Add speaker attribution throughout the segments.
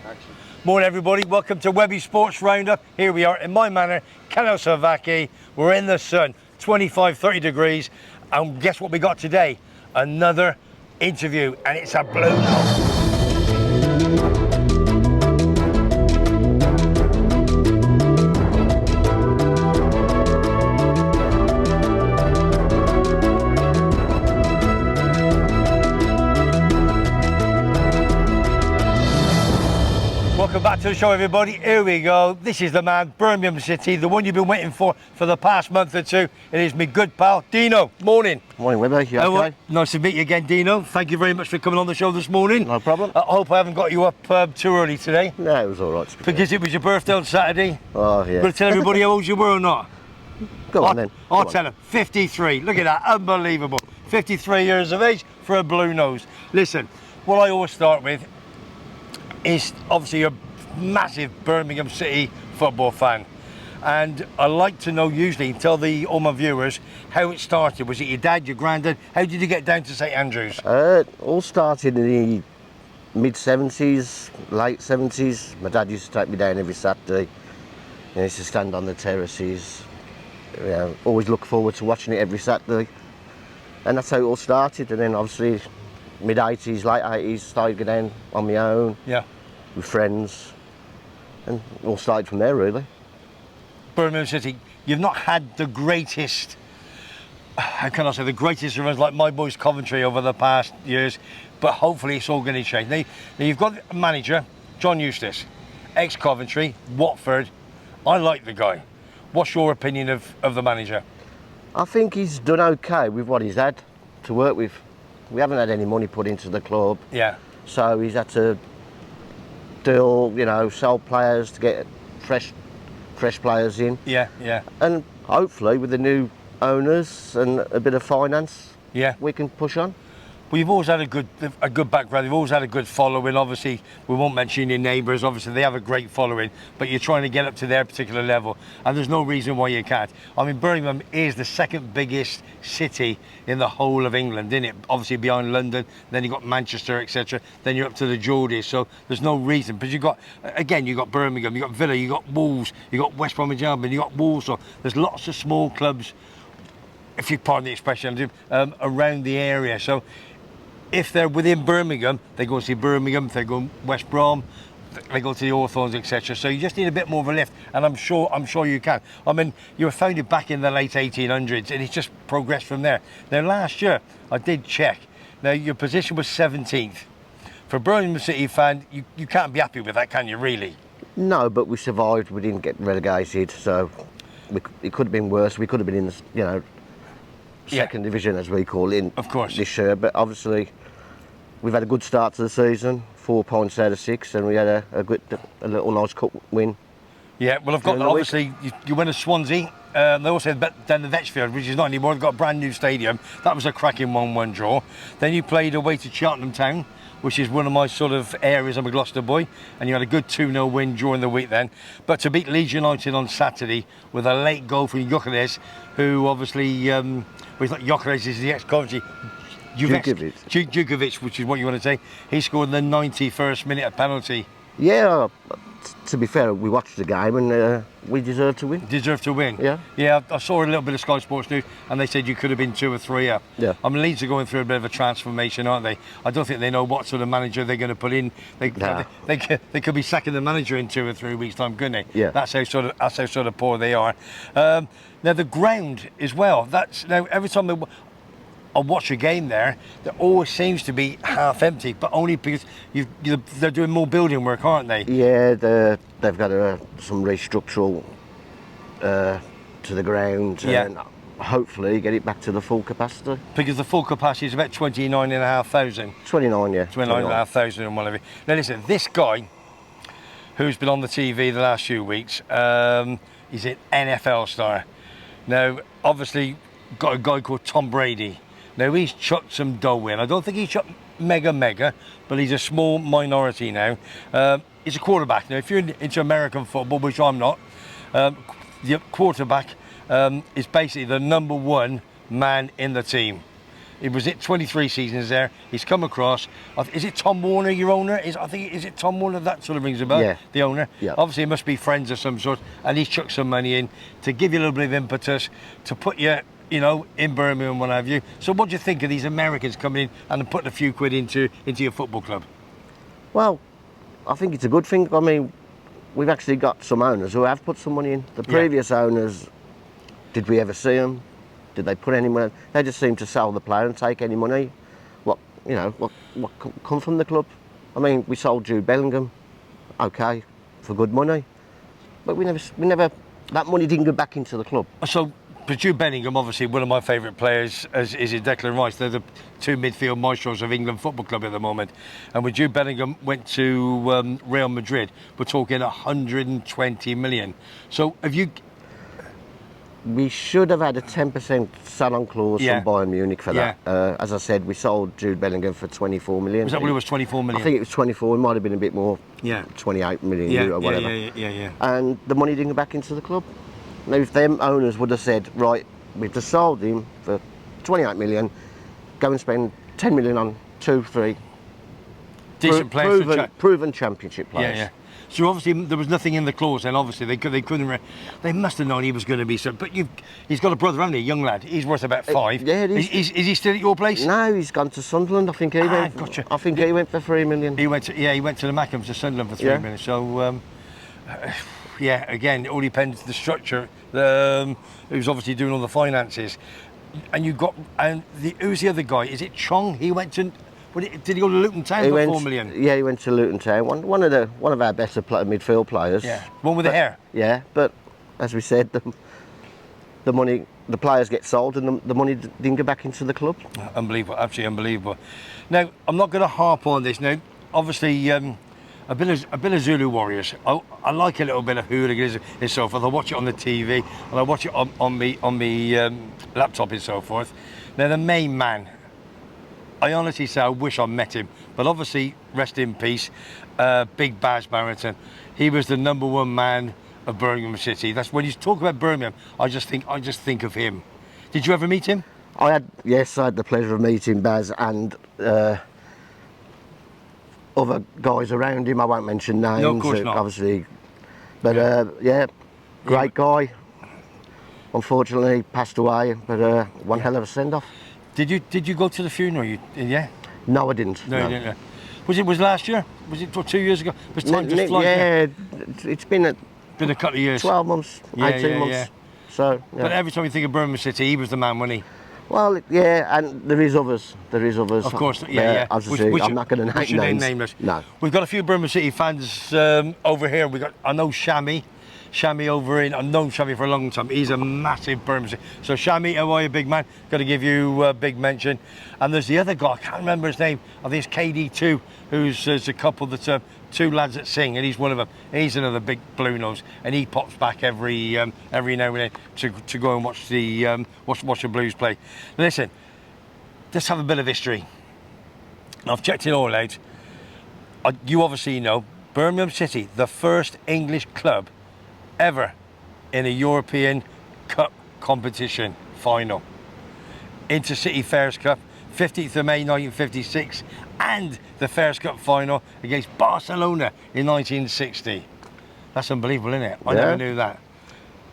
Speaker 1: Action.
Speaker 2: Morning everybody, welcome to WEBBY'S Sports Roundup. Here we are in my manor, CAIXESBBXXX. We're in the sun, 25-30 degrees, and guess what we got today? Another interview, and it's a blue note. Welcome back to the show, everybody. Here we go. This is the man, Birmingham City, the one you've been waiting for the past month or two. It is my good pal, Deano. Morning.
Speaker 3: Morning, Webber. You okay?
Speaker 2: Nice to meet you again, Deano. Thank you very much for coming on the show this morning.
Speaker 3: No problem.
Speaker 2: I hope I haven't got you up too early today.
Speaker 3: No, it was all right.
Speaker 2: Because it was your birthday on Saturday.
Speaker 3: Oh, yeah.
Speaker 2: But tell everybody how old you were or not?
Speaker 3: Go on, then.
Speaker 2: I'll tell them. 53. Look at that. Unbelievable. 53 years of age for a blue nose. Listen, what I always start with is obviously your massive Birmingham City football fan, and I like to know, usually tell all my viewers how it started. Was it your dad, your granddad? How did you get down to St Andrews?
Speaker 3: All started in the mid-70s, late 70s. My dad used to take me down every Saturday. He used to stand on the terraces. Always look forward to watching it every Saturday, and that's how it all started. And then obviously mid-80s, late 80s, started going down on my own.
Speaker 2: Yeah. With
Speaker 3: friends. And all started from there, really.
Speaker 2: Birmingham City, you've not had the greatest, how can I say, the greatest runs like my boys Coventry over the past years, but hopefully it's all going to change. Now you've got a manager, John Eustace, ex-Coventry, Watford. I like the guy. What's your opinion of the manager?
Speaker 3: I think he's done okay with what he's had to work with. We haven't had any money put into the club.
Speaker 2: Yeah.
Speaker 3: So he's had to sell players to get fresh players in.
Speaker 2: Yeah, yeah.
Speaker 3: And hopefully with the new owners and a bit of finance,
Speaker 2: yeah,
Speaker 3: we can push on.
Speaker 2: Well, you've always had a good background. You've always had a good following. Obviously, we won't mention your neighbours. Obviously, they have a great following, but you're trying to get up to their particular level, and there's no reason why you can't. I mean, Birmingham is the second biggest city in the whole of England, isn't it? Obviously, behind London, then you've got Manchester, etc. Then you're up to the Geordies, so there's no reason. But you've got Birmingham, you've got Villa, you've got Wolves, you've got West Bromwich Albion, you've got Walsall. There's lots of small clubs, if you pardon the expression, around the area. So if they're within Birmingham, they go and see Birmingham. If they go West Brom, they go to the Hawthorns, etc. So you just need a bit more of a lift, and I'm sure you can. I mean, you were founded back in the late 1800s, and it's just progressed from there. Now, last year, I did check. Now, your position was 17th. For a Birmingham City fan, you can't be happy with that, can you, really?
Speaker 3: No, but we survived. We didn't get relegated, so it could have been worse. We could have been in the, second division, as we call it,
Speaker 2: of course,
Speaker 3: this year. But obviously, we've had a good start to the season, 4 points out of 6, and we had a little nice cup win. Yeah,
Speaker 2: well, I've got obviously you went to Swansea. They also had down the Vetchfield, which is not anymore. They've got a brand new stadium. That was a cracking 1-1 draw. Then you played away to Cheltenham Town, which is one of my sort of areas. I'm a Gloucester boy, and you had a good 2-0 win during the week then. But to beat Leeds United on Saturday with a late goal from Gyökeres, who obviously, he's not Gyökeres, is the ex-Coventry. Jukovic, which is what you want to say. He scored in the 91st minute a penalty.
Speaker 3: Yeah, to be fair, we watched the game and we deserved to win.
Speaker 2: Deserved to win?
Speaker 3: Yeah.
Speaker 2: Yeah, I saw a little bit of Sky Sports News and they said you could have been 2 or 3 up.
Speaker 3: Yeah.
Speaker 2: I mean, Leeds are going through a bit of a transformation, aren't they? I don't think they know what sort of manager they're going to put in. They could be sacking the manager in 2 or 3 weeks' time, couldn't they?
Speaker 3: Yeah.
Speaker 2: That's how sort of poor they are. Now, the ground as well. Now, every time I watch a game there, it always seems to be half empty, but only because they're doing more building work, aren't they?
Speaker 3: Yeah, they've got some restructural to the ground, and hopefully get it back to the full capacity.
Speaker 2: Because the full capacity is about 29,500.
Speaker 3: 29, yeah.
Speaker 2: 29,500 and whatever. Now listen, this guy, who's been on the TV the last few weeks, he's an NFL star. Now, obviously, got a guy called Tom Brady. Now, he's chucked some dough in. I don't think he's chucked mega, but he's a small minority now. He's a quarterback. Now, if you're into American football, which I'm not, the quarterback is basically the #1 man in the team. He was at 23 seasons there. He's come across. Is it Tom Warner, your owner? Is it Tom Warner? That sort of rings a bell.
Speaker 3: Yeah.
Speaker 2: The owner.
Speaker 3: Yeah.
Speaker 2: Obviously, it must be friends of some sort, and he's chucked some money in to give you a little bit of impetus to put you, in Birmingham and what have you. So, what do you think of these Americans coming in and putting a few quid into your football club?
Speaker 3: Well, I think it's a good thing. I mean, we've actually got some owners who have put some money in. The previous owners, did we ever see them? Did they put any money? They just seem to sell the player and take any money. What come from the club? I mean, we sold Jude Bellingham, okay, for good money, but we never. That money didn't go back into the club.
Speaker 2: So, but Jude Bellingham, obviously one of my favourite players, is Declan Rice. They're the two midfield maestros of England Football Club at the moment. And when Jude Bellingham went to Real Madrid, we're talking 120 million. So, have you?
Speaker 3: We should have had a 10% sell-on clause from Bayern Munich for that. As I said, we sold Jude Bellingham for 24 million.
Speaker 2: Was that what it was, 24 million?
Speaker 3: I think it was 24. It might have been a bit more. 28 million euro, whatever.
Speaker 2: Yeah.
Speaker 3: And the money didn't go back into the club. Now, if them owners would have said, right, we've just sold him for 28 million, go and spend 10 million on 2-3
Speaker 2: decent players,
Speaker 3: proven championship players.
Speaker 2: Yeah. So obviously there was nothing in the clause, and obviously they couldn't. They must have known he was going to be so. But he's got a brother, hasn't he? A young lad. He's worth about 5.
Speaker 3: Yeah, it is.
Speaker 2: Is he still at your place?
Speaker 3: No, he's gone to Sunderland. I think he went.
Speaker 2: Gotcha.
Speaker 3: I think he went for 3 million.
Speaker 2: He went to the Mackhams to Sunderland for 3 million. So again, it all depends the structure. Who's obviously doing all the finances, and who's the other guy? Is it Chong? He went to. Did he go to Luton Town for 4 million?
Speaker 3: Yeah, he went to Luton Town. One of our better midfield players.
Speaker 2: Yeah, one with the hair.
Speaker 3: Yeah, but as we said, the money, the players get sold, and the money didn't go back into the club.
Speaker 2: Unbelievable, absolutely unbelievable. Now, I'm not going to harp on this. Now, obviously, a bit of Zulu Warriors. I like a little bit of hooliganism and so forth. I watch it on the TV, and I watch it on me laptop and so forth. Now, the main man. I honestly say I wish I met him, but obviously, rest in peace, Big Baz Barrington. He was the #1 man of Birmingham City. That's when you talk about Birmingham, I just think of him. Did you ever meet him?
Speaker 3: I had the pleasure of meeting Baz and other guys around him. I won't mention names,
Speaker 2: no, of course not.
Speaker 3: Obviously, but great guy. Unfortunately, passed away, but one hell of a send-off.
Speaker 2: Did you go to the funeral?
Speaker 3: No, I didn't.
Speaker 2: No, you didn't. Was last year? Was it 2 years ago? Was time just flying?
Speaker 3: Yeah, it's been a
Speaker 2: couple of years.
Speaker 3: 12 months, 18 months.
Speaker 2: Yeah.
Speaker 3: So. Yeah.
Speaker 2: But every time you think of Birmingham City, he was the man, wasn't he?
Speaker 3: Well, yeah, and there is others.
Speaker 2: Of course, yeah.
Speaker 3: I'm not going to name
Speaker 2: nameless.
Speaker 3: No.
Speaker 2: We've got a few Birmingham City fans over here. I know Shammy over in. I've known Shammy for a long time. He's a massive Birmingham City. So Shammy, how are you, big man? Got to give you a big mention. And there's the other guy. I can't remember his name. I think it's KD2, who's a couple that two lads that sing, and he's one of them. He's another big blue nose, and he pops back every now and then to go and watch the Blues play. Listen, let's have a bit of history. I've checked it all out. You obviously know Birmingham City, the first English club ever in a European Cup competition final. Intercity Fairs Cup, 15th of May 1956, and the Fairs Cup final against Barcelona in 1960. That's unbelievable, isn't it? I never knew that.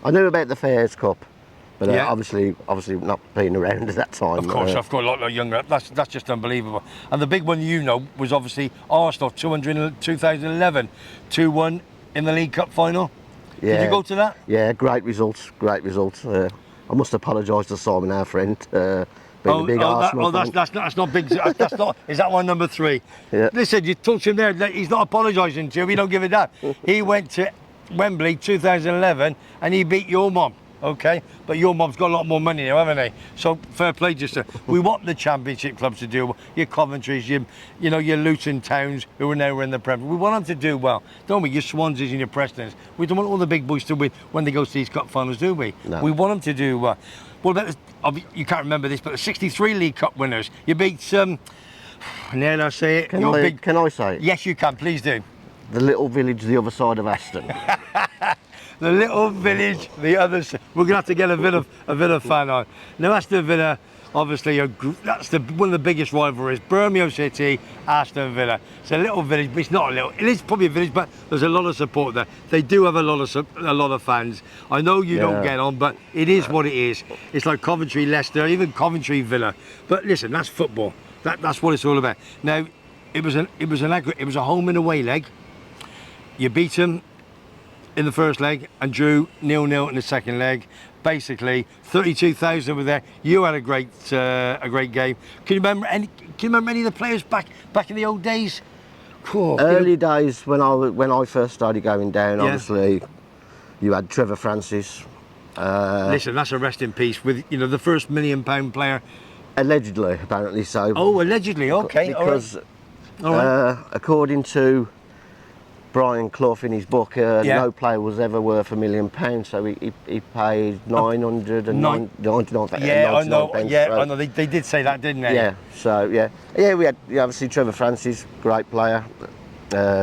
Speaker 3: I knew about the Fairs Cup, but obviously not being around at that time.
Speaker 2: Of course, I've got a lot younger. That's just unbelievable. And the big one was obviously Arsenal, 2011, 2-1 in the League Cup final.
Speaker 3: Yeah.
Speaker 2: Did you go to that?
Speaker 3: Yeah, great results. I must apologise to Simon, our friend, being a big Arsenal fan.
Speaker 2: That's not big. That's not. Is that one number 3?
Speaker 3: Yeah.
Speaker 2: Listen, you talk to him there. He's not apologising to you. We don't give it that. He went to Wembley 2011 and he beat your mum. Okay, but your mum's got a lot more money now, haven't they? So fair play, just we want the Championship clubs to do well. Your Coventry's, your Luton Towns who are now in the Premier. We want them to do well, don't we? Your Swanseas and your Prestons. We don't want all the big boys to win when they go to these cup finals, do we?
Speaker 3: No.
Speaker 2: We want them to do well. What about you can't remember this, but the '63 League Cup winners. You beat now I say it.
Speaker 3: Can I say it?
Speaker 2: Yes, you can. Please do.
Speaker 3: The little village the other side of Aston.
Speaker 2: The little village, the others. We're gonna have to get a bit of fan on. Now Aston Villa, obviously that's one of the biggest rivalries. Birmingham City, Aston Villa. It's a little village, but it's not a little. It is probably a village, but there's a lot of support there. They do have a lot of fans. I know you don't get on, but it is what it is. It's like Coventry, Leicester, even Coventry, Villa. But listen, that's football. That's what it's all about. Now, it was a home and away leg. You beat them in the first leg and drew 0-0 in the second leg. Basically, 32,000 were there. You had a great game. Can you remember any of the players back in the old days? Cool.
Speaker 3: Early days when I first started going down, obviously, you had Trevor Francis.
Speaker 2: Listen, that's a rest in peace with the first £1 million player.
Speaker 3: Allegedly, apparently so.
Speaker 2: Oh, allegedly. Okay.
Speaker 3: Because
Speaker 2: all right.
Speaker 3: according to Brian Clough in his book, no player was ever worth £1 million, so he paid 999.
Speaker 2: Yeah, I know.
Speaker 3: Pence,
Speaker 2: Yeah,
Speaker 3: so.
Speaker 2: I know. They did say that, didn't they?
Speaker 3: Yeah. So yeah. We had obviously Trevor Francis, great player.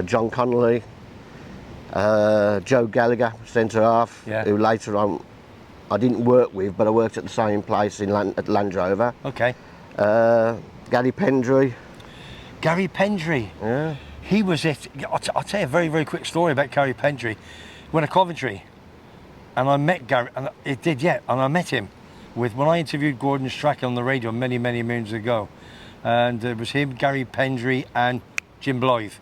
Speaker 3: John Connolly, Joe Gallagher, centre half, who later on I didn't work with, but I worked at the same place at Land Rover.
Speaker 2: Okay.
Speaker 3: Gary Pendry.
Speaker 2: Gary Pendry.
Speaker 3: Yeah.
Speaker 2: He was it. I'll tell you a very, very quick story about Gary Pendry. Went to Coventry, and I met Gary. And I met him when I interviewed Gordon Strachan on the radio many, many moons ago, and it was him, Gary Pendry, and Jim Blythe,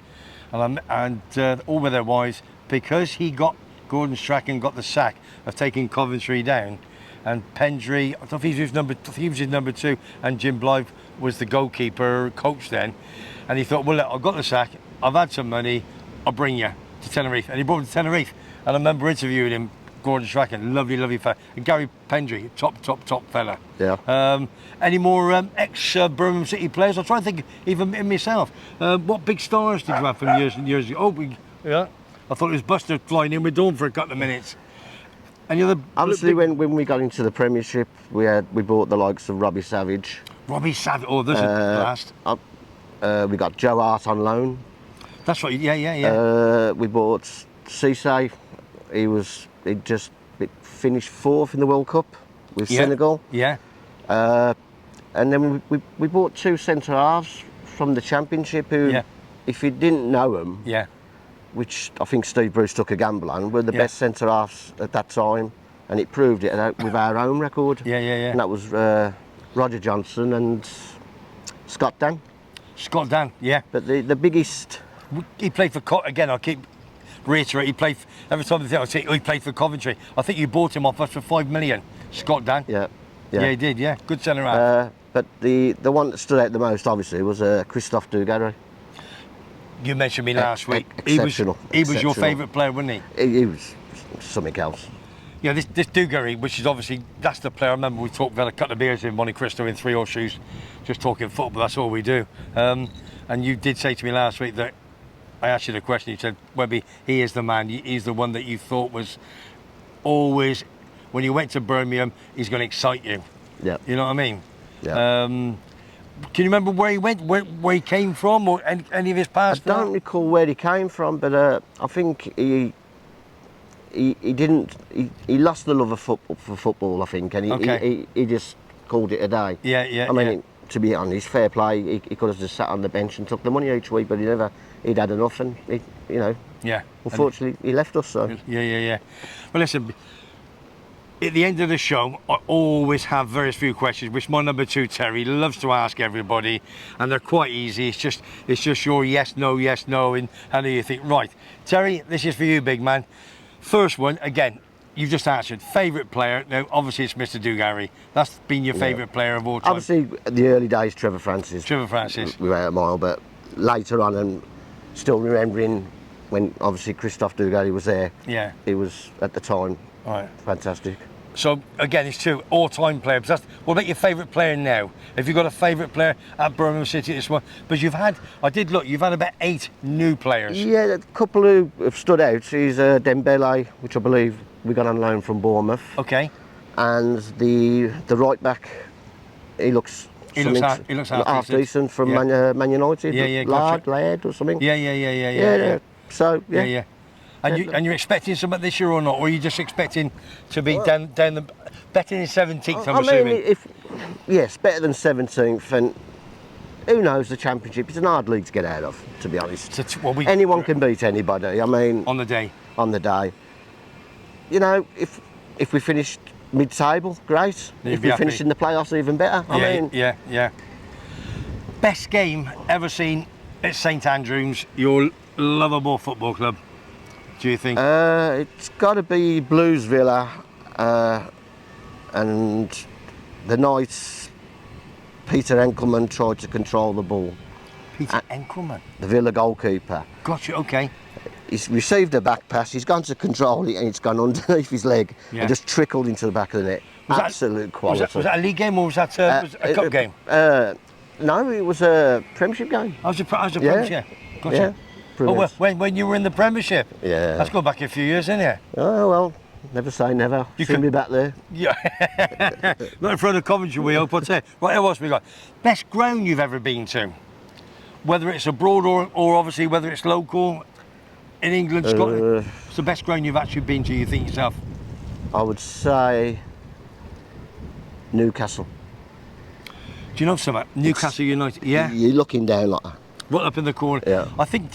Speaker 2: and all with their wives, because Gordon Strachan got the sack of taking Coventry down, and Pendry, I don't know if he was his number 2, and Jim Blythe was the goalkeeper coach then, and he thought, well, look, I've got the sack, I've had some money, I'll bring you to Tenerife, and he brought him to Tenerife, and I remember interviewing him, Gordon Strachan, lovely fella, and Gary Pendry, top fella.
Speaker 3: Yeah.
Speaker 2: Any more ex-Birmingham City players? I'll try and think, even myself. What big stars did you have from years and years ago? I thought it was Buster flying in with Dawn for a couple of minutes. Any other?
Speaker 3: Obviously, when we got into the Premiership, we bought the likes of Robbie Savage.
Speaker 2: Robbie Savage. Oh, this is blast.
Speaker 3: We got Joe Hart on loan.
Speaker 2: That's right. Yeah.
Speaker 3: We bought Cisse. He just finished 4th in the World Cup with Senegal.
Speaker 2: Yeah.
Speaker 3: And then we bought 2 centre halves from the Championship who, if you didn't know them, which I think Steve Bruce took a gamble on, were the best centre halves at that time, and it proved it with our home record.
Speaker 2: Yeah.
Speaker 3: And that was Roger Johnson and Scott Dan.
Speaker 2: Scott Dan, yeah.
Speaker 3: But the biggest...
Speaker 2: He played for... Again, I keep reiterating, every time I say he played for Coventry. I think you bought him off us for $5 million. Scott Dan.
Speaker 3: Yeah.
Speaker 2: Yeah, he did, yeah. Good centre half.
Speaker 3: But the one that stood out the most, obviously, was Christophe Dugarry.
Speaker 2: You mentioned me last week.
Speaker 3: Exceptional.
Speaker 2: He was your favourite player, wasn't he?
Speaker 3: He was something else.
Speaker 2: Yeah, this Dugarry, which is obviously, that's the player. I remember we talked about a couple of beers in Monte Cristo in 3 horseshoes, just talking football, that's all we do. And you did say to me last week that, I asked you the question, you said, Webby, he is the man, he's the one that you thought was always, when you went to Birmingham, he's going to excite you.
Speaker 3: Yeah.
Speaker 2: You know what I mean?
Speaker 3: Yeah.
Speaker 2: Can you remember where he went, where he came from, or any of his past?
Speaker 3: I don't recall where he came from, but I think he lost the love of football, I think, and he just called it a day.
Speaker 2: Yeah.
Speaker 3: I mean, to be honest, fair play. He could have just sat on the bench and took the money each week, but he'd had enough, and
Speaker 2: Yeah.
Speaker 3: Unfortunately, he left us. So.
Speaker 2: Yeah. Well, listen. At the end of the show, I always have very few questions, which my number 2, Terry, loves to ask everybody, and they're quite easy. It's just your yes, no, and how do you think? Right, Terry, this is for you, big man. First one, again, you've just answered. Favourite player? Now, obviously, it's Mr. Dugarry. That's been your favourite player of all time.
Speaker 3: Obviously, the early days, Trevor Francis. We were out a mile, but later on, and still remembering when obviously Christophe Dugarry was there.
Speaker 2: Yeah.
Speaker 3: He was at the time fantastic.
Speaker 2: So again, it's 2 all-time players. What about your favourite player now? Have you got a favourite player at Birmingham City this one? But you've had about 8 new players.
Speaker 3: Yeah, a couple who have stood out is Dembele, which I believe we got on loan from Bournemouth.
Speaker 2: Okay.
Speaker 3: And the right back, he looks half decent from Man United.
Speaker 2: Yeah,
Speaker 3: Laird or something.
Speaker 2: Yeah.
Speaker 3: So yeah.
Speaker 2: And you're expecting something this year or not? Or are you just expecting to be down the betting in 17th, I'm assuming?
Speaker 3: Yes, better than 17th, and who knows, the Championship, it's an hard league to get out of, to be honest. Anyone can beat anybody, I mean...
Speaker 2: On the day.
Speaker 3: On the day. You know, if we finished mid-table, great. If we finished in the playoffs, even better. I mean...
Speaker 2: Yeah. Best game ever seen at St Andrews, your lovable football club, do you think?
Speaker 3: It's got to be Blues Villa, and the night Peter Enkelman tried to control the ball.
Speaker 2: Peter Enkelman? The
Speaker 3: Villa goalkeeper.
Speaker 2: Gotcha, okay.
Speaker 3: He's received a back pass, he's gone to control it and it's gone underneath his leg and just trickled into the back of the net. Absolute quality.
Speaker 2: Was that a league game or was that a cup game?
Speaker 3: No, it was a Premiership game.
Speaker 2: I was a Premiership? Gotcha.
Speaker 3: Yeah.
Speaker 2: Oh, when you were in the Premiership?
Speaker 3: Yeah.
Speaker 2: That's going back a few years, isn't it?
Speaker 3: Oh, well, never say never. You see me back there.
Speaker 2: Yeah. Not in front of Coventry, we hope. Right, what else we got? Best ground you've ever been to? Whether it's abroad or obviously whether it's local, in England, Scotland. What's the best ground you've actually been to, you think yourself?
Speaker 3: I would say Newcastle.
Speaker 2: Do you know something? Newcastle United, yeah?
Speaker 3: You're looking down like that.
Speaker 2: Right up in the corner.
Speaker 3: Yeah.
Speaker 2: I think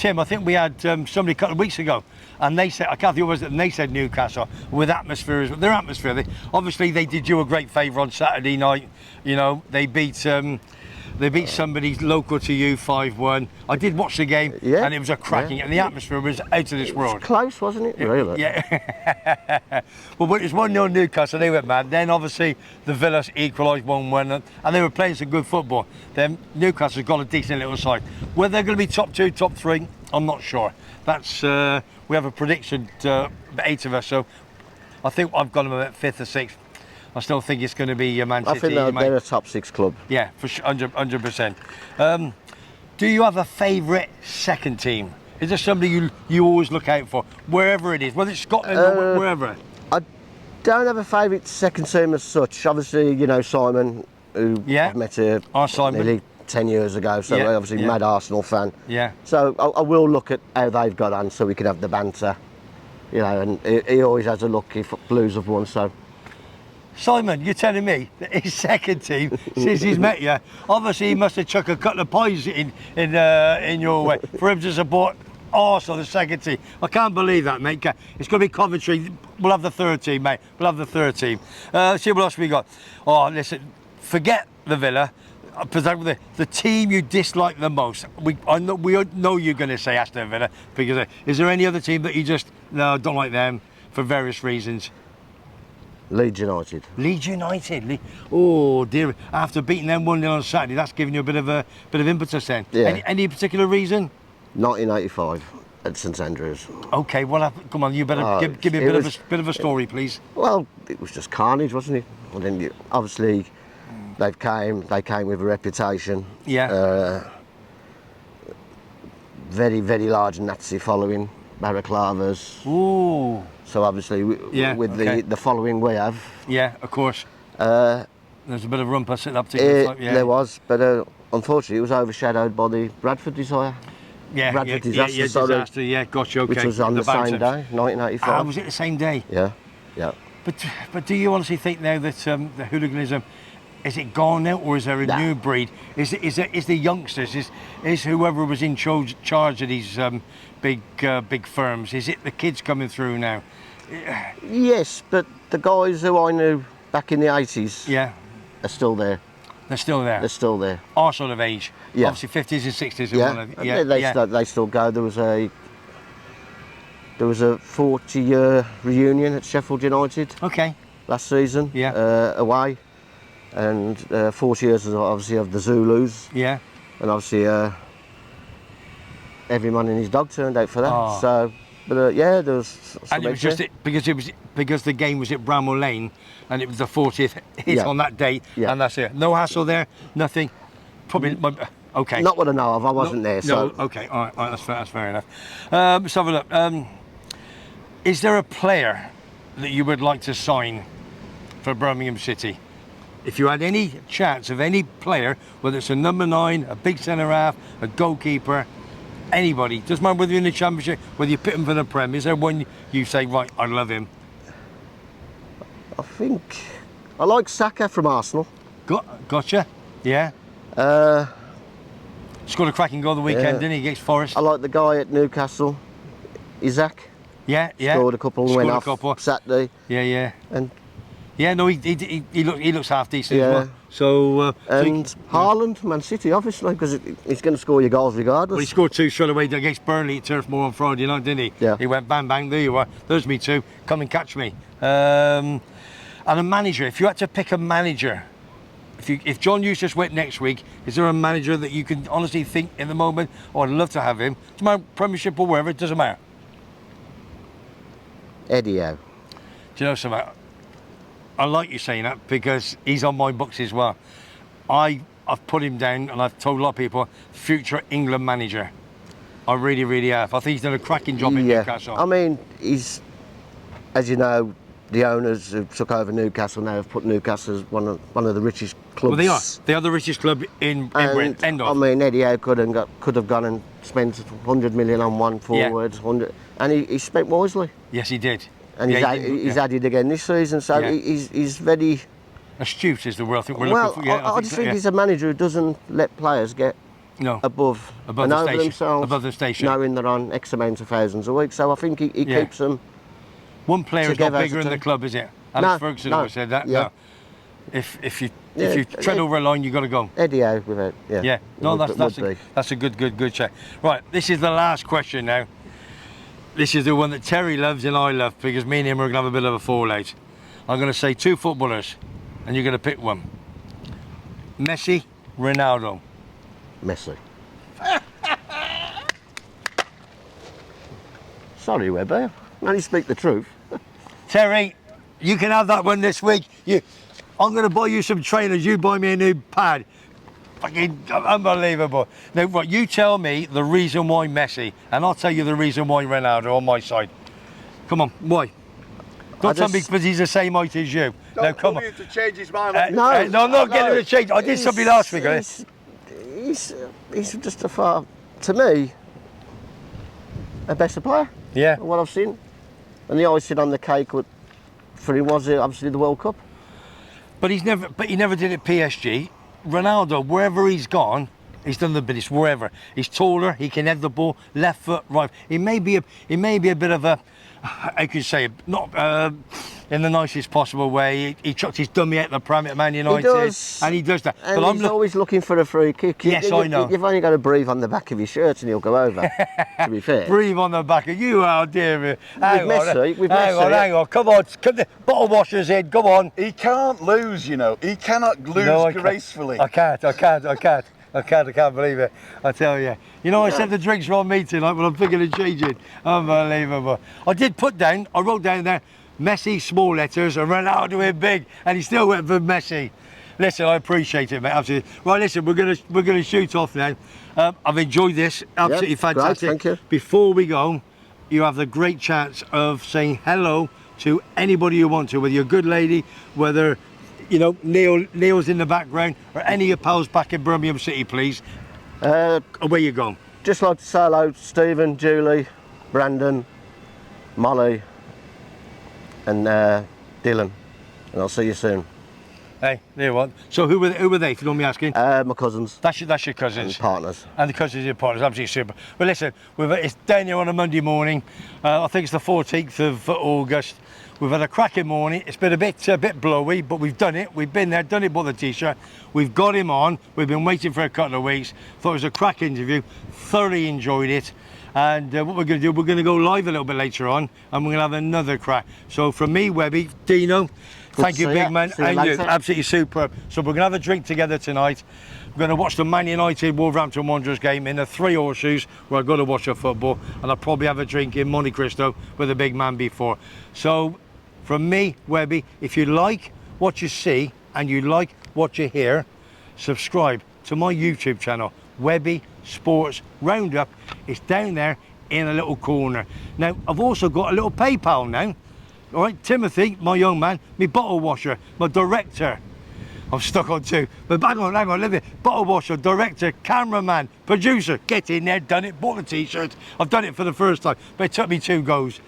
Speaker 2: we had somebody a couple of weeks ago, and they said, I can't think who it was, and they said Newcastle with atmosphere. Their atmosphere. Obviously, they did you a great favour on Saturday night. You know, they beat somebody local to you 5-1. I did watch the game, and it was a cracking, and the atmosphere was out of this world.
Speaker 3: It was close, wasn't it? Really?
Speaker 2: Yeah. Well, when it was 1-0 Newcastle, they went mad. Then obviously the Villas equalised 1-1, and they were playing some good football. Then Newcastle's got a decent little side. Whether they're going to be top 2, top 3, I'm not sure. That's we have a prediction, 8 of us, so I think I've got them at 5th or 6th. I still think it's going to be Man City.
Speaker 3: I think they're a top 6 club.
Speaker 2: Yeah, for sure, 100%. Do you have a favourite second team? Is there somebody you always look out for, wherever it is, whether it's Scotland or wherever?
Speaker 3: I don't have a favourite second team as such. Obviously, you know Simon, who I've met here nearly 10 years ago, so obviously mad Arsenal fan.
Speaker 2: Yeah.
Speaker 3: So I will look at how they've got on, so we can have the banter. You know, and he always has a look if Blues have won, so.
Speaker 2: Simon, you're telling me that his second team, since he's met you, obviously he must have chucked a couple of pies in your way for him to support Arsenal, the second team. I can't believe that, mate. It's going to be Coventry. We'll have the third team, mate. We'll have the third team. See what else we got. Oh, listen, forget the Villa. The team you dislike the most. We know you're going to say Aston Villa, because is there any other team that you just don't like them for various reasons?
Speaker 3: Leeds United.
Speaker 2: Leeds United. Oh dear! After beating them 1-0 on Saturday, that's giving you a bit of impetus then.
Speaker 3: Yeah.
Speaker 2: Any particular reason?
Speaker 3: 1985 at St Andrews.
Speaker 2: Okay, well, come on, you better give me a bit of a story, please.
Speaker 3: Well, it was just carnage, wasn't it? And then obviously they came with a reputation.
Speaker 2: Yeah.
Speaker 3: Very, very large Nazi following, balaclavas.
Speaker 2: Ooh.
Speaker 3: So obviously, with the following we have.
Speaker 2: Yeah, of course. There's a bit of rumpus sitting up to you.
Speaker 3: There was, but unfortunately, it was overshadowed by the Bradford disaster.
Speaker 2: Bradford
Speaker 3: disaster.
Speaker 2: Disaster. Yeah, gotcha. Okay.
Speaker 3: Which was on the same day, 1985.
Speaker 2: Was it the same day?
Speaker 3: Yeah.
Speaker 2: But do you honestly think now that the hooliganism, is it gone now, or is there a new breed? Is the youngsters? Is whoever was in charge of these big firms? Is it the kids coming through now?
Speaker 3: Yes, but the guys who I knew back in the 80s, are still there.
Speaker 2: They're still there.
Speaker 3: They're still there.
Speaker 2: Our sort of age.
Speaker 3: Yeah.
Speaker 2: Obviously 50s and 60s.
Speaker 3: They still go. There was a 40-year reunion at Sheffield United.
Speaker 2: Okay.
Speaker 3: Last season.
Speaker 2: Yeah.
Speaker 3: Away, and 40 years obviously of the Zulus.
Speaker 2: Yeah.
Speaker 3: And obviously every man and his dog turned out for that.
Speaker 2: Oh.
Speaker 3: So, but there was. Some
Speaker 2: and it was just because the game was at Bramall Lane, and it was the 40th hit on that date, and that's it. No hassle there, nothing. Probably okay.
Speaker 3: Not what I know of. I wasn't there. So.
Speaker 2: No. Okay. All right. That's fair enough. Let's have a look. Is there a player that you would like to sign for Birmingham City? If you had any chance of any player, whether it's a number 9, a big centre half, a goalkeeper, anybody, doesn't matter whether you're in the Championship, whether you pick him for the Prem, is there one you say, right, I love him?
Speaker 3: I think I like Saka from Arsenal.
Speaker 2: Gotcha. Yeah. Scored a cracking goal the weekend, didn't he, against Forest?
Speaker 3: I like the guy at Newcastle, Isaac.
Speaker 2: Yeah.
Speaker 3: Scored a couple and went off Saturday.
Speaker 2: Yeah.
Speaker 3: And
Speaker 2: yeah, no, he looks half decent as well. So
Speaker 3: Haaland, Man City, obviously, because he's going to score your goals regardless.
Speaker 2: Well, he scored 2 straight away against Burnley at Turf Moor on Friday night, didn't he?
Speaker 3: Yeah.
Speaker 2: He went bang bang. There you are. There's me too. Come and catch me. And a manager. If you had to pick a manager, if John Eustace went next week, is there a manager that you can honestly think in the moment, oh, I'd love to have him? Doesn't matter, Premiership or wherever, it doesn't matter.
Speaker 3: Deano.
Speaker 2: Do you know something? I like you saying that because he's on my books as well. I've put him down and I've told a lot of people, future England manager. I really, really have. I think he's done a cracking job in Newcastle.
Speaker 3: I mean, he's, as you know, the owners who took over Newcastle now have put Newcastle as one of the richest clubs.
Speaker 2: Well, they are the richest club in Britain. End of.
Speaker 3: I mean, Eddie Howe could have gone and spent 100 million on one forward, 100, and he spent wisely.
Speaker 2: Yes, he did.
Speaker 3: And he's added again this season, so he's very
Speaker 2: astute is the word I think we're looking for.
Speaker 3: I just think he's a manager who doesn't let players get above
Speaker 2: the station,
Speaker 3: knowing they're on X amount of thousands a week. So I think he keeps them.
Speaker 2: One player is not bigger in the club, is it? Alex Ferguson always said that. Yeah. No. If you tread over a line, you've got to go.
Speaker 3: Eddie Howe with it.
Speaker 2: Yeah. No, that's a good check. Right, this is the last question now. This is the one that Terry loves and I love because me and him are going to have a bit of a fallout. I'm going to say 2 footballers and you're going to pick one. Messi, Ronaldo.
Speaker 3: Messi. Sorry, Webby. I only speak the truth.
Speaker 2: Terry, you can have that one this week. I'm going to buy you some trainers. You buy me a new pad. Fucking unbelievable. Now, what you tell me the reason why Messi, and I'll tell you the reason why Ronaldo on my side. Come on, why? Don't tell me because he's the same height as you. No, come on.
Speaker 1: Him to change his mind.
Speaker 2: No, I'm not getting him to change. I did something last week.
Speaker 3: He's just to me, a better player.
Speaker 2: Yeah.
Speaker 3: What I've seen, and the icing on the cake for him was obviously the World Cup.
Speaker 2: But he never did it PSG. Ronaldo, wherever he's gone, he's done the business. Wherever he's taller, he can head the ball, left foot, right. He may be a bit of a, I could say, not in the nicest possible way. He chucked his dummy at the Prem at Man United, and he does that.
Speaker 3: And but he's always looking for a free kick.
Speaker 2: Yes, I know.
Speaker 3: You've only got to breathe on the back of his shirt, and he'll go over. To be fair.
Speaker 2: Breathe on the back of you, oh dear.
Speaker 3: Hang on.
Speaker 2: Come on, bottle washer's in. Come on.
Speaker 1: He can't lose, you know. He cannot lose gracefully.
Speaker 2: I can't believe it. I tell you. You know, I said the drinks were on me tonight, but I'm thinking of changing. Unbelievable. I wrote down there, Messi, small letters, and Ronaldo in big, and he still went for Messi. Listen, I appreciate it, mate. Absolutely. Right, listen, we're gonna shoot off now. I've enjoyed this. Absolutely fantastic.
Speaker 3: Great, thank you.
Speaker 2: Before we go, you have the great chance of saying hello to anybody you want to, whether you're a good lady, whether Neil's in the background, or any of your pals back in Birmingham City, please. Where you going?
Speaker 3: Just like to say hello to Stephen, Julie, Brandon, Molly, and Dylan, and I'll see you soon.
Speaker 2: Hey, there you are. So who were they, if you don't mind me asking?
Speaker 3: My cousins.
Speaker 2: That's your cousins.
Speaker 3: And partners.
Speaker 2: And the cousins and your partners, absolutely super. Well, listen, it's down here on a Monday morning. I think it's the 14th of August. We've had a cracking morning. It's been a bit blowy, but we've done it. We've been there, done it, bought the t-shirt. We've got him on. We've been waiting for a couple of weeks. Thought it was a crack interview. Thoroughly enjoyed it. And what we're going to do, we're going to go live a little bit later on, and we're going to have another crack. So from me, Webby, Deano, thank you, big man, and you, absolutely superb. So we're going to have a drink together tonight. We're going to watch the Man United Wolverhampton Wanderers game in the Three Horseshoes, where I've got to watch a football, and I'll probably have a drink in Monte Cristo with a big man before. So from me, Webby, if you like what you see and you like what you hear, subscribe to my YouTube channel, Webby Sports Roundup. It's down there in a little corner. Now, I've also got a little PayPal now. All right, Timothy, my young man, my bottle washer, my director. I'm stuck on 2. But hang on, live it. Bottle washer, director, cameraman, producer. Get in there, done it, bought the t-shirt. I've done it for the first time, but it took me 2 goes.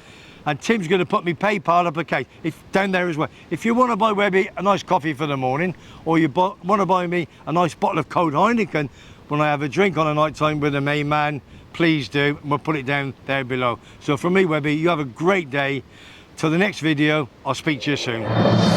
Speaker 2: And Tim's going to put me PayPal up down there as well. If you want to buy Webby a nice coffee for the morning, or you want to buy me a nice bottle of cold Heineken when I have a drink on a night time with the main man, please do. We'll put it down there below. So from me, Webby, you have a great day. Till the next video, I'll speak to you soon.